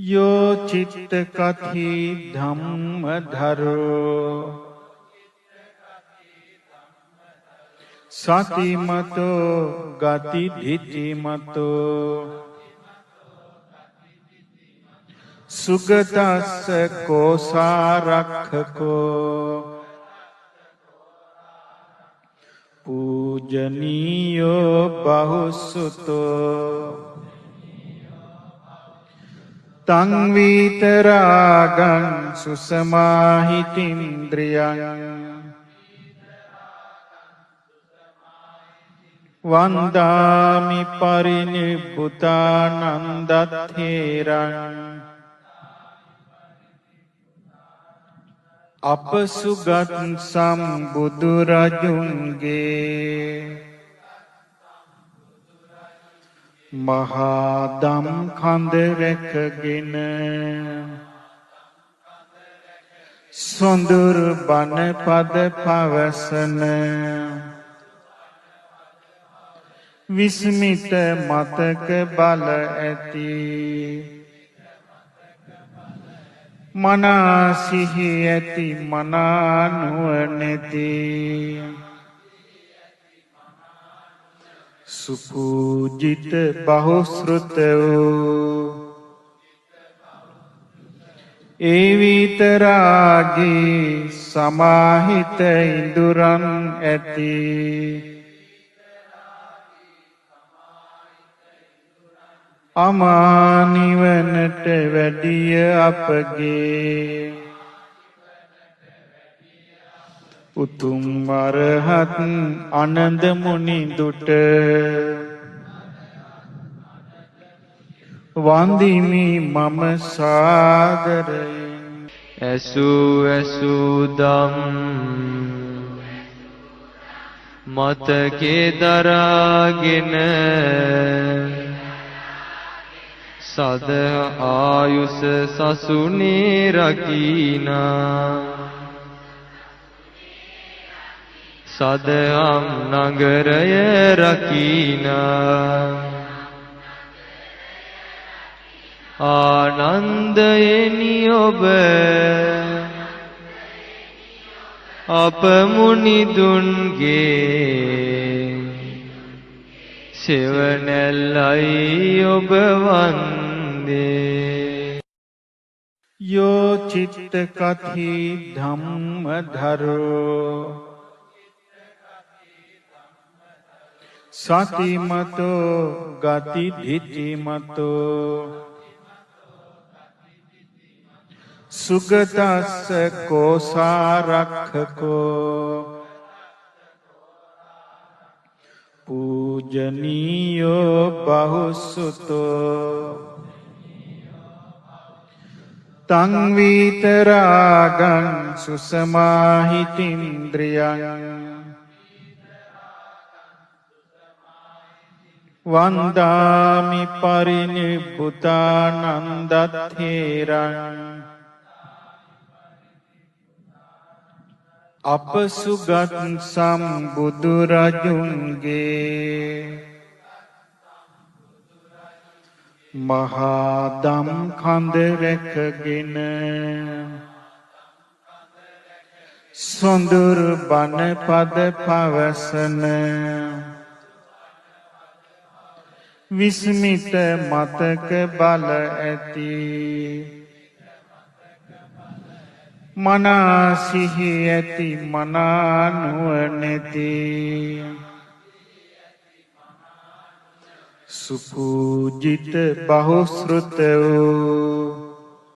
Yo chitta kathi dhamma dharo sati mato gati dhiti mato sugatassa kosarakkako pujaniyo bahussuto tang vitaragang susamahitindriyan vandami parinibbutanandatheran අපසුගත් සම්බුදුරජුන්ගේ මහාදම් කඳ රැකගෙන සොඳුරු බණ පද පවසන විස්මිත මතක බල ඇති මනා සිහි ඇති මනා නුවණැති සුපූජිත බහුශ්‍රුත වූ ඒ විතරාගී සමාහිත ඉඳුරන් ඇති අමා නිවනට වැඩිය අපගේ උතුම් අරහත් ආනන්ද මුනිඳුට වන්දිමි මම සාදරයෙන් ඇසූ දම් මතකේ දරාගෙන සද ආයුෂ සසුනේ රකිනා සදහම් නගරය රකිනා ආනන්දයෙනි ඔබ අප මුනිදුන්ගේ සෙවණැල්ලයි ඔබ වන්දේ Yo chitta kathi dhamma dharo sati mato gati dhiti mato sugatassa kosarakkako pujaniyo bahussuto tang vitaragang susamahitindriyan vandami parinibbutanandatheran අපසුගත් සම්බුදුරජුන්ගේ මහාදම් කඳ රැකගෙන සොඳුරු බණ පද පවසන විස්මිත මතක බල ඇති මනා සිහි ඇති මනා නුවණැති සුපූජිත බහුශ්‍රුත වූ